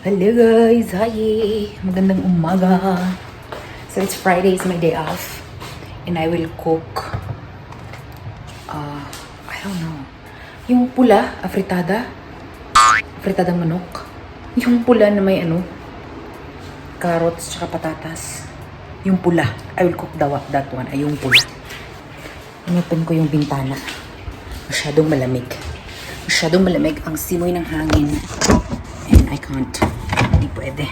Hello guys! Hi! Magandang umaga! So it's Friday, it's my day off. And I will cook I don't know. Yung pula, afritada. Fritadang manok. Yung pula na may carrots tsaka patatas. Yung pula. I will cook that one. Ay, yung pula. Inupan ko yung bintana. Masyadong malamig. Masyadong malamig ang simoy ng hangin. And I can't. Hindi pwede.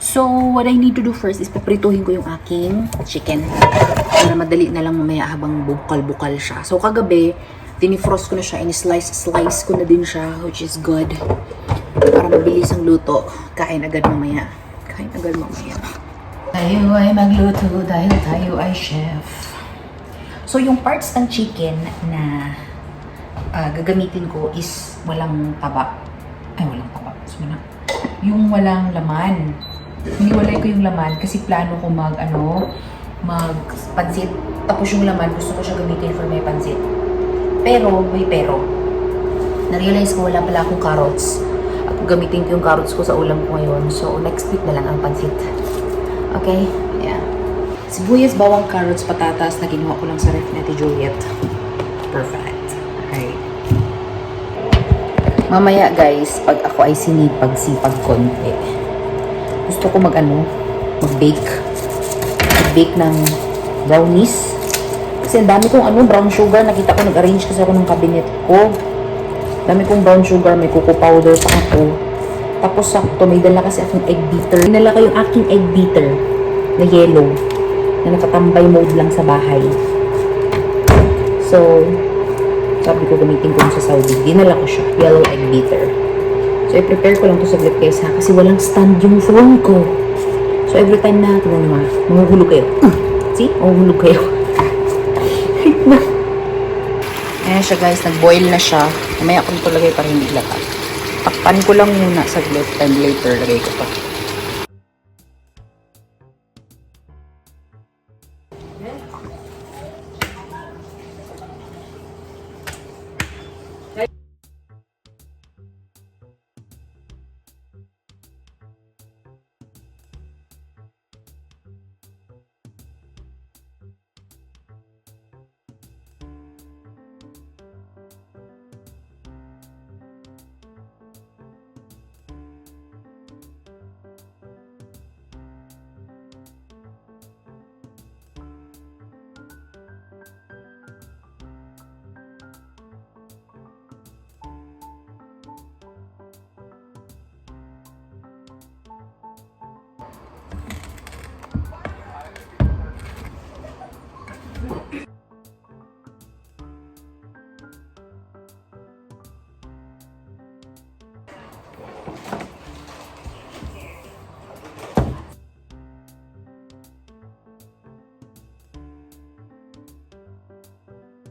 So, what I need to do first is paprituhin ko yung aking chicken. Para madali na lang mamaya habang bukal-bukal siya. So, kagabi, dinifrost ko na siya. In-slice ko na din siya, which is good. Para mabilis ang luto. Kain agad mamaya. Tayo ay magluto dahil tayo ay chef. So, yung parts ng chicken na gagamitin ko is walang taba. Ay, walang taba. Yung walang laman. Hiniwalay ko yung laman kasi plano ko mag-pansit. Tapos yung laman, gusto ko siya gamitin for my pansit. Pero, na-realize ko wala pala akong carrots. At gamitin ko yung carrots ko sa ulam ko ngayon. So, next week na lang ang pansit. Okay? Yeah. Sibuyas, bawang, carrots, patatas na ginawa ko lang sa ref ni Ate Juliet. Perfect. Alright. Mamaya guys, pag ako ay sinipag-sipag konti, gusto ko mag-bake ng brownies. Kasi ang dami kong brown sugar. Nakita ko, nag-arrange kasi ako ng cabinet ko. Dami kong brown sugar, may cocoa powder pa ako. Tapos sakto, may dala kasi akong egg beater. Dinala ko yung aking egg beater na yellow, na nakatambay mode lang sa bahay. So, sabi ko gamitin ko sa Saudi. Dinala ko siya, yellow egg beater. So, i-prepare ko lang to saglit guys ha, kasi walang stand yung phone ko. So, every time na, ito naman, mahuhulog kayo. See? Mahuhulog kayo. Ayan siya guys, nag-boil na siya. Mamaya ko nito lagay para hindi lata. Takpan ko lang muna saglit, and later lagay ko pa.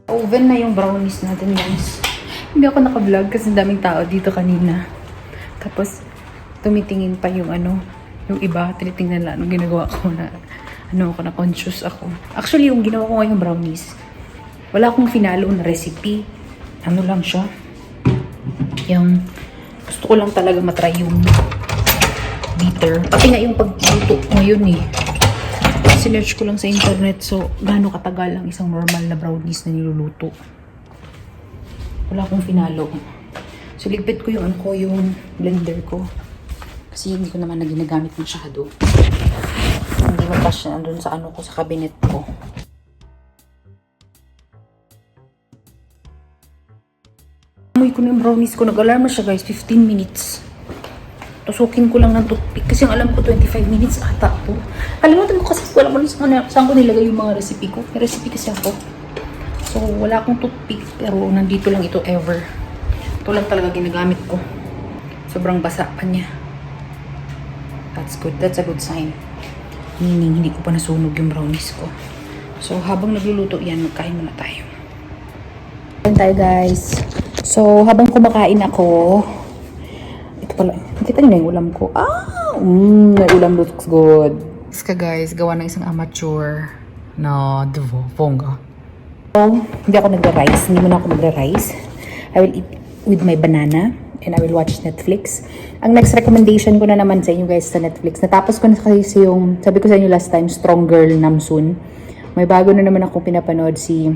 Oven na yung brownies natin guys. Hindi ako naka-vlog kasi daming tao dito kanina. Tapos, tumitingin pa yung yung iba, tinitingnan lang anong ginagawa ko na, na conscious ako. Actually, yung ginawa ko ngayong brownies, wala akong finalo na recipe. Ano lang siya. Yung, gusto ko lang talaga matry yung bitter. Pati nga yung pagluto ngayon sinerch ko lang sa internet. So, gaano katagal ang isang normal na brownies na niluluto. Wala akong finalo. So, ligpit ko yung yung blender ko. Kasi hindi ko naman na ginagamit masyado. Hindi mo pa siya nandun sa ko sa cabinet ko. Amoy ko na yung brownies ko. Nag-alarm na siya guys. 15 minutes. Tusukin ko lang ng toothpick. Kasi ang alam ko 25 minutes ata po. Kalimutan ko kasi wala ko saan ko nilagay yung mga recipe ko. May recipe kasi ako. So, wala akong toothpick. Pero nandito lang ito ever. Ito lang talaga ginagamit ko. Sobrang basa pa niya. That's good. That's a good sign. Meaning, hindi ko pa nasunog yung brownies ko. So, habang nagluluto yan, magkain muna tayo. Kain tayo guys. So, habang kumakain ako, ito pala, nakita niyo na yung ulam ko. May ulam looks good. Guys, gawa ng isang amateur na bongga. So, hindi ako nagra-rice. Hindi muna ako magra-rice. I will eat with my banana. and I will watch Netflix. Ang next recommendation ko na naman sa inyo guys sa Netflix, natapos ko na kasi yung, sabi ko sa inyo last time, Strong Girl Namsoon. May bago na naman akong pinapanood, si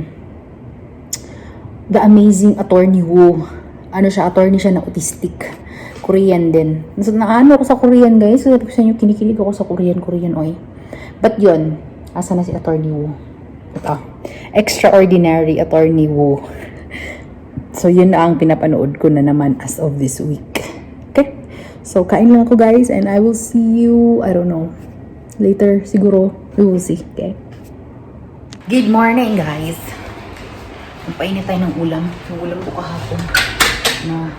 The Amazing Attorney Woo. Ano siya, attorney siya na autistic. Korean din. So, naano ako sa Korean guys. Sabi ko sa inyo, kinikilig ako sa Korean, oy. But yun, asa na si Attorney Woo? Ito, Extraordinary Attorney Woo. So, yun na ang pinapanood ko na naman as of this week. Okay? So, kain lang ako guys and I will see you, I don't know, later siguro, we will see. Okay? Good morning guys. Magpainit tayo ng ulam. Yung ulam ko kahapon na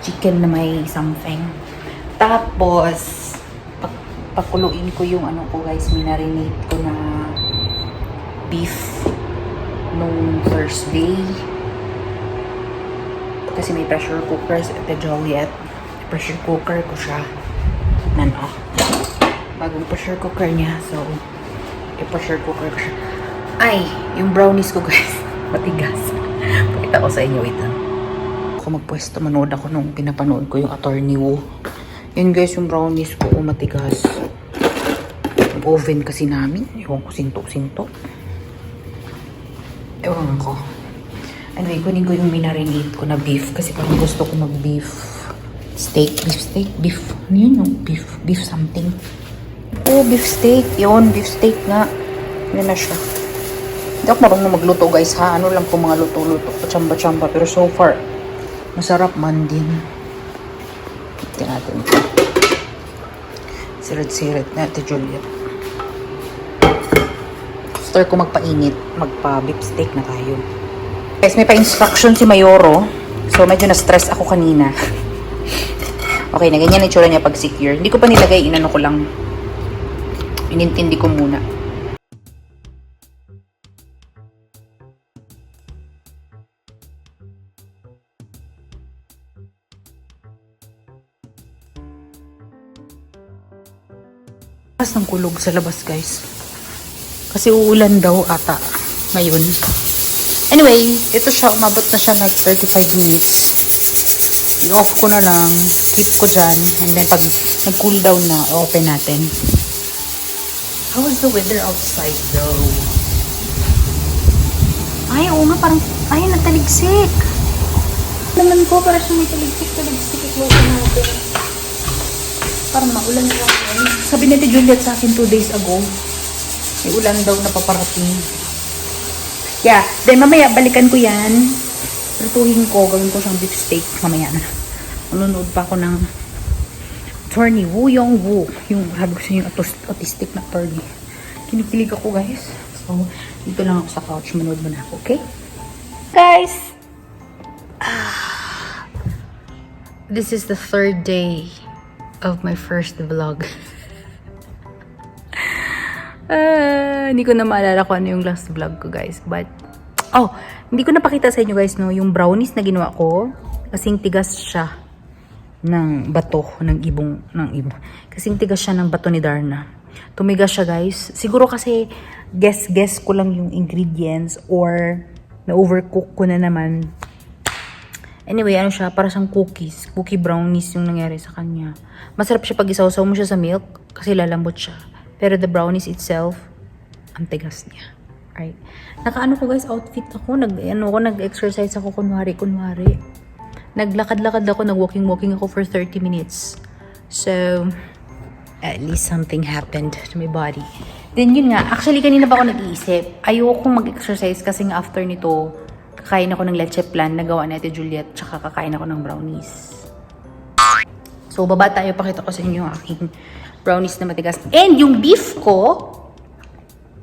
chicken na may something. Tapos, pakuluin ko yung ano ko guys, minarinate ko na beef nung Thursday. Kasi may pressure cooker sa Ate Joliet. Pressure cooker ko siya. Nano. Bagong pressure cooker niya. So, i-pressure cooker ko siya. Ay, yung brownies ko guys. Matigas. Pakita ko sa inyo. Wait lang. Ako magpwesto. Manood ako nung pinapanood ko yung Attorney Woo. Yun guys, yung brownies ko. Matigas. Yung oven kasi namin. Ewan ko, sinto-sinto. Ewan ko. Anyway, kunin ko yung minarinate ko na beef. Kasi parang gusto ko mag-beef steak. Beef steak? Beef. Ano yun yung beef? Beef something. Oh, beef steak. Yun, beef steak nga. Yan na siya. Hindi ako marunong magluto guys ha. Ano lang po mga luto-luto. Chamba-chamba. Pero so far, masarap man din. Ito natin ito. Sirit-sirit na Ate Juliet. After ko magpainit, magpa-beef steak na tayo. Guys, may pa-instruction si Mayoro. So, medyo na-stress ako kanina. Okay, na ganyan ang itsura niya pag secure. Hindi ko pa nilagay, inano ko lang. Inintindi ko muna. Labas ng kulog sa labas, guys. Kasi uulan daw ata ngayon. Anyway, ito siya. Umabot na siya ng 35 minutes. I-off ko na lang. Keep ko dyan. And then pag nag-cool down na, open natin. How is the weather outside though? Ay, oo nga. Parang, ay, nataligsik. Naman ko, parang siya may taligsik. I-close natin. Parang maulan na lang. Sabi ni Ate Juliet sa akin 2 days ago, may ulan daw na paparating. Yeah, then mamaya balikan ko yan. Lutuhin ko, gawin ko siyang beef steak mamaya na. Manunood pa ako ng Attorney Woo Young Woo. Yung sabi ko sa inyo, autistic na attorney. Kinikilig ako guys. So, dito lang ako sa couch. Manood mo na ako, okay? Guys! This is the 3rd day of my first vlog. Hindi ko na maalala kung ano yung last vlog ko guys. But, oh, hindi ko napakita sa inyo guys no, yung brownies na ginawa ko. Kasing tigas siya ng bato, ng ibong. Kasing tigas siya ng bato ni Darna. Tumigas siya guys. Siguro kasi guess ko lang yung ingredients or na-overcook ko na naman. Anyway, ano siya, para siyang cookies. Cookie brownies yung nangyari sa kanya. Masarap siya pag isaw-saw mo siya sa milk kasi lalambot siya. Pero the brownies itself, ang tigas niya. Right? Nakaano ko guys, outfit ako. Nag-exercise ako kunwari. Naglakad-lakad ako, nag-walking ako for 30 minutes. So, at least something happened to my body. Then yun nga, actually kanina pa ako nag-iisip. Ayokong mag-exercise kasi nga after nito, kakain ako ng leche plan na gawa ni Ate Juliet, tsaka kakain ako ng brownies. So, baba tayo. Pakita ko sa inyo ang aking brownies na matigas. And yung beef ko,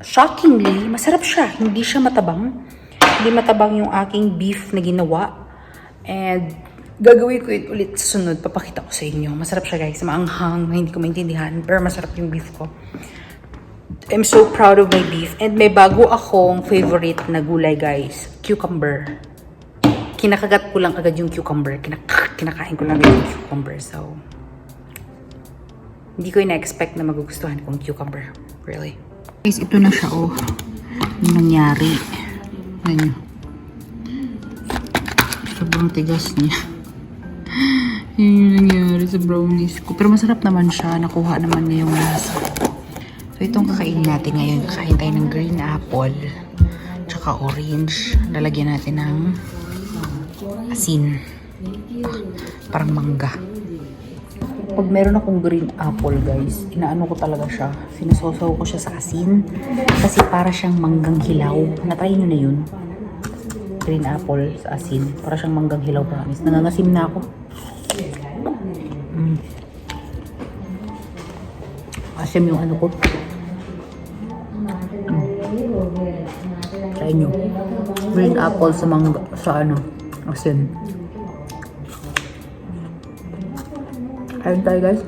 shockingly, masarap siya. Hindi siya matabang. Hindi matabang yung aking beef na ginawa. And gagawin ko ulit sa sunod. Papakita ko sa inyo. Masarap siya guys. Maanghang. Hindi ko maintindihan. Pero masarap yung beef ko. I'm so proud of my beef. And may bago akong favorite na gulay guys. Cucumber. Kinakagat ko lang agad yung cucumber. Kinakain ko lang agad yung cucumber. So, hindi ko ina-expect na magugustuhan kong cucumber. Really. Guys, ito na siya oh. Yung nangyari. Ayun. Sobrang tigas niya. Yun yung nangyari sa brownies ko. Pero masarap naman siya. Nakuha naman niya yung lasa. So, itong kakainin natin ngayon. Kakain tayo ng green apple. Tsaka orange. Lalagyan natin ng asin. Parang mangga. Pag meron akong green apple, guys, inaano ko talaga siya. Sinasosaw ko siya sa asin. Kasi para siyang manggang hilaw. Natry nyo na yun. Green apple sa asin. Para siyang manggang hilaw, promise. Nangangasim na ako. Asim yung ano ko. Try nyo. Green apple sa mangga, sa ano, asin. Ayun tayo, guys.